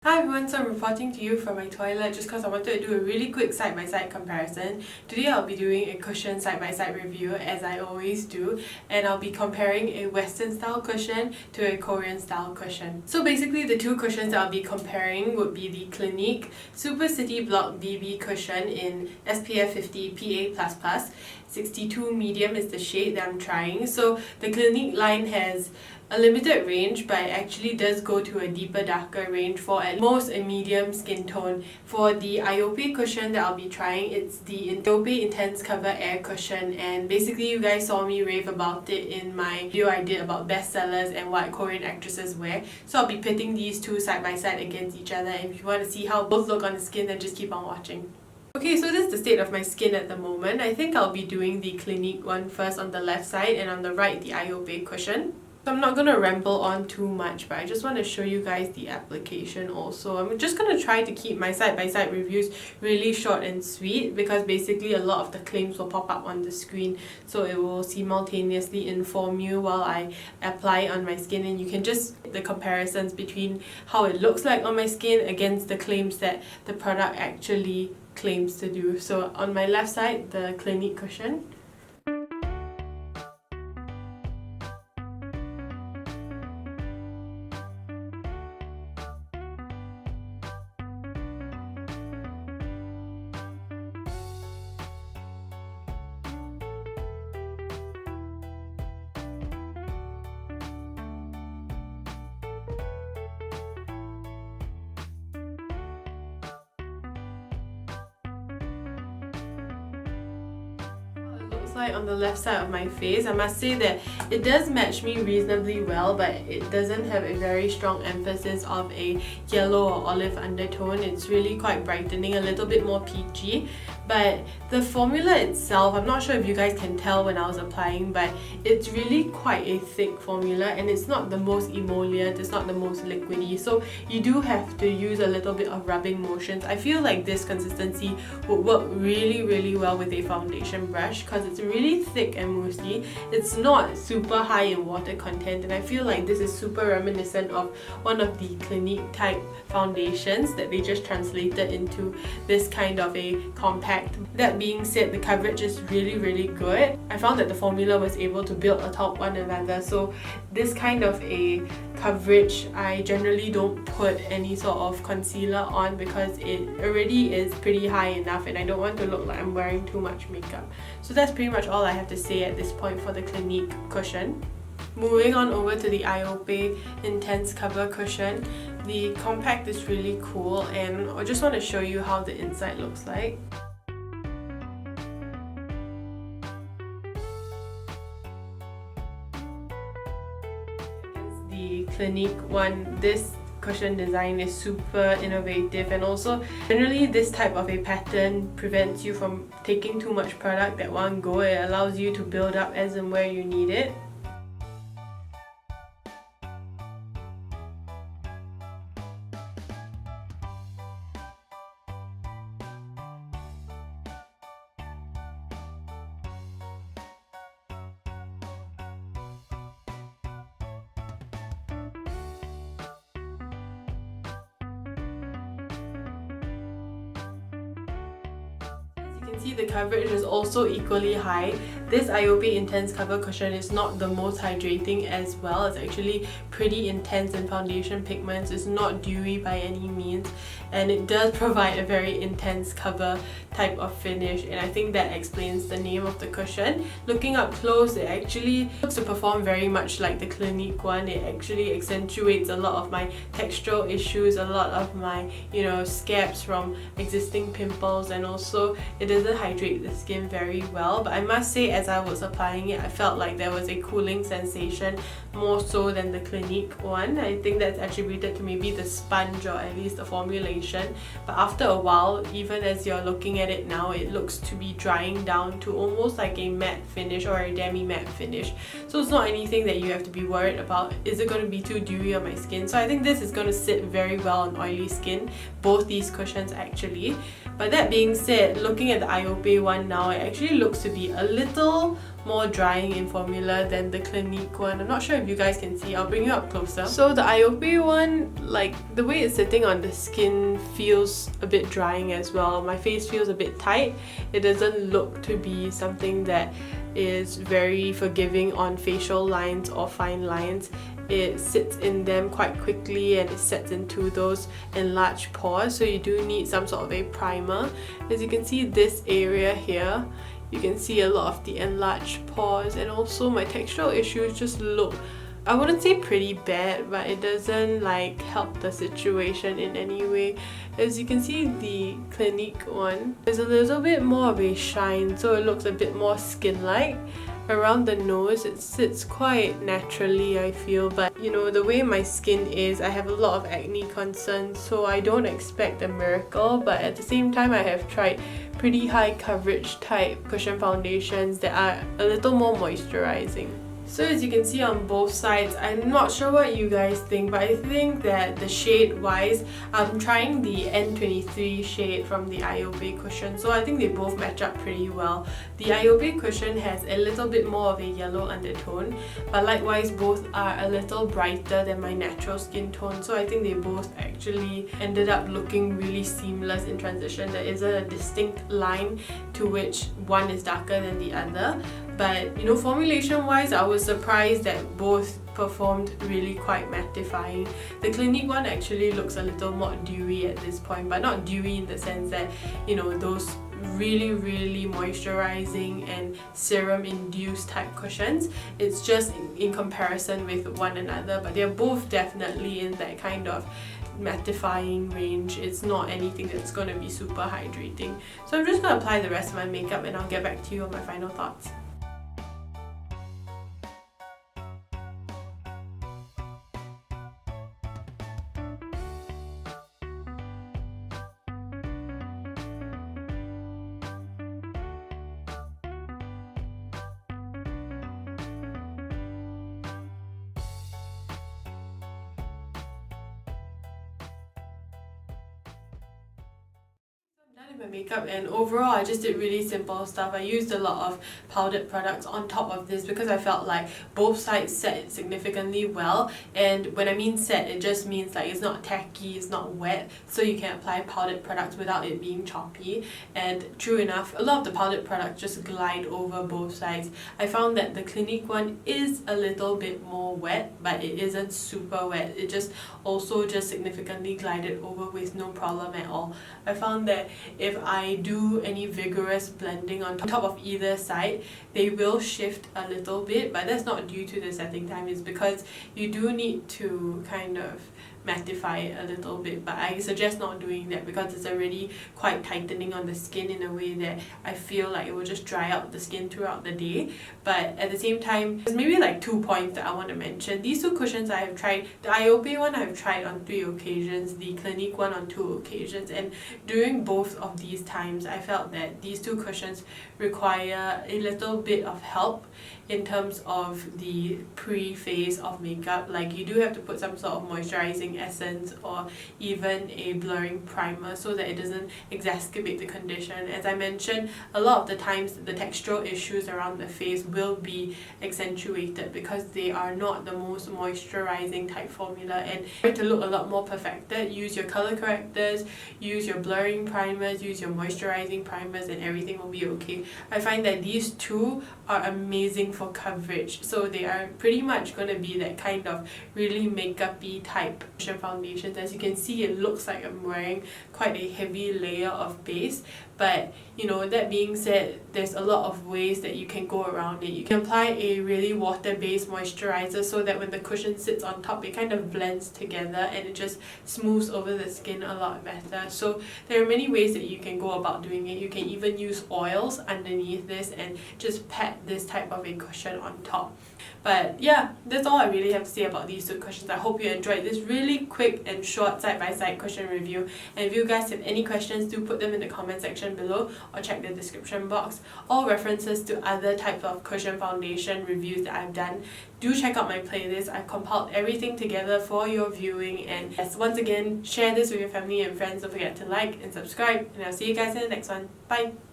Hi everyone, so I'm reporting to you from my toilet just because I wanted to do a really quick side-by-side comparison. Today I'll be doing a cushion side-by-side review as I always do, and I'll be comparing a Western style cushion to a Korean style cushion. So basically the two cushions that I'll be comparing would be the Clinique Super City Block BB cushion in SPF 50 PA++. 62 medium is the shade that I'm trying. So the Clinique line has a limited range, but it actually does go to a deeper, darker range for at most a medium skin tone. For the IOPE cushion that I'll be trying, it's the IOPE Intense Cover Air Cushion, and basically you guys saw me rave about it in my video I did about bestsellers and what Korean actresses wear. So I'll be pitting these two side by side against each other, and if you want to see how both look on the skin, then just keep on watching. Okay, so this is the state of my skin at the moment. I think I'll be doing the Clinique one first on the left side, and on the right the IOPE cushion. So I'm not going to ramble on too much, but I just want to show you guys the application also. I'm just going to try to keep my side-by-side reviews really short and sweet because basically a lot of the claims will pop up on the screen, so it will simultaneously inform you while I apply it on my skin, and you can just the comparisons between how it looks like on my skin against the claims that the product actually claims to do. So on my left side, the Clinique cushion. Like on the left side of my face. I must say that it does match me reasonably well, but it doesn't have a very strong emphasis of a yellow or olive undertone. It's really quite brightening, a little bit more peachy. But the formula itself, I'm not sure if you guys can tell when I was applying, but it's really quite a thick formula, and it's not the most emollient, it's not the most liquidy, so you do have to use a little bit of rubbing motions. I feel like this consistency would work really well with a foundation brush because it's really thick and moussey. It's not super high in water content, and I feel like this is super reminiscent of one of the Clinique type foundations that they just translated into this kind of a compact. That being said, the coverage is really good. I found that the formula was able to build atop one another, so this kind of a coverage, I generally don't put any sort of concealer on because it already is pretty high enough, and I don't want to look like I'm wearing too much makeup. So that's pretty much all I have to say at this point for the Clinique cushion. Moving on over to the IOPE Intense Cover cushion. The compact is really cool, and I just want to show you how the inside looks like. The Clinique one, this cushion design is super innovative, and also generally this type of a pattern prevents you from taking too much product at one go. It allows you to build up as and where you need it. See, the coverage is also equally high. This IOPE Intense Cover cushion is not the most hydrating as well. It's actually pretty intense in foundation pigments. It's not dewy by any means, and it does provide a very intense cover type of finish, and I think that explains the name of the cushion. Looking up close, it actually looks to perform very much like the Clinique one. It actually accentuates a lot of my textural issues, a lot of my scabs from existing pimples, and also it doesn't hydrate the skin very well. But I must say, as I was applying it, I felt like there was a cooling sensation more so than the Clinique one. I think that's attributed to maybe the sponge, or at least the formulation. But after a while, even as you're looking at it now, it looks to be drying down to almost like a matte finish or a demi-matte finish. So it's not anything that you have to be worried about, is it going to be too dewy on my skin? So I think this is going to sit very well on oily skin, both these cushions actually. But that being said, looking at the IOPE one now, it actually looks to be a little more drying in formula than the Clinique one. I'm not sure if you guys can see. I'll bring you up closer. So the IOPE one, like the way it's sitting on the skin feels a bit drying as well. My face feels a bit tight. It doesn't look to be something that is very forgiving on facial lines or fine lines. It sits in them quite quickly and it sets into those enlarged pores, so you do need some sort of a primer. As you can see, this area here, you can see a lot of the enlarged pores, and also my textural issues just look, I wouldn't say pretty bad, but it doesn't like help the situation in any way. As you can see, the Clinique one is a little bit more of a shine, so it looks a bit more skin-like. Around the nose, it sits quite naturally, I feel, but you know, the way my skin is, I have a lot of acne concerns, so I don't expect a miracle, but at the same time, I have tried pretty high coverage type cushion foundations that are a little more moisturizing. So as you can see on both sides, I'm not sure what you guys think, but I think that the shade wise, I'm trying the N23 shade from the IOPE cushion, so I think they both match up pretty well. The IOPE cushion has a little bit more of a yellow undertone, but likewise both are a little brighter than my natural skin tone, so I think they both actually ended up looking really seamless in transition. There isn't a distinct line to which one is darker than the other. But you know, formulation wise, I was surprised that both performed really quite mattifying. The Clinique one actually looks a little more dewy at this point, but not dewy in the sense that, you know, those really moisturizing and serum induced type cushions. It's just in comparison with one another, but they're both definitely in that kind of mattifying range. It's not anything that's going to be super hydrating. So I'm just going to apply the rest of my makeup and I'll get back to you on my final thoughts. Done with my makeup, and overall I just did really simple stuff. I used a lot of powdered products on top of this because I felt like both sides set significantly well, and when I mean set, it just means like it's not tacky, it's not wet, so you can apply powdered products without it being choppy. And true enough, a lot of the powdered products just glide over both sides. I found that the Clinique one is a little bit more wet, but it isn't super wet. It just also significantly glided over with no problem at all. I found that if I do any vigorous blending on top of either side, they will shift a little bit, but that's not due to the setting time. It's because you do need to kind of mattify it a little bit, but I suggest not doing that because it's already quite tightening on the skin in a way that I feel like it will just dry out the skin throughout the day. But at the same time, there's maybe like 2 points that I want to mention. These two cushions I have tried, the IOPE one I have tried on 3 occasions, the Clinique one on 2 occasions, and during both of these times I felt that these two cushions require a little bit of help in terms of the pre-phase of makeup. Like you do have to put some sort of moisturizing essence or even a blurring primer so that it doesn't exacerbate the condition. As I mentioned, a lot of the times the textural issues around the face will be accentuated because they are not the most moisturizing type formula, and to look a lot more perfected, use your color correctors, use your blurring primers, use your moisturizing primers, and everything will be okay. I find that these two are amazing for coverage, so they are pretty much going to be that kind of really makeup-y type foundations. As you can see, it looks like I'm wearing quite a heavy layer of base, but you know, that being said, there's a lot of ways that you can go around it. You can apply a really water-based moisturizer so that when the cushion sits on top, it kind of blends together and it just smooths over the skin a lot better. So there are many ways that you can go about doing it. You can even use oils underneath this and just pat this type of a cushion on top. But yeah, that's all I really have to say about these two cushions. I hope you enjoyed this really really quick and short side-by-side cushion review. And if you guys have any questions, do put them in the comment section below or check the description box. All references to other types of cushion foundation reviews that I've done, do check out my playlist. I've compiled everything together for your viewing. And yes, once again, share this with your family and friends. Don't forget to like and subscribe, and I'll see you guys in the next one. Bye!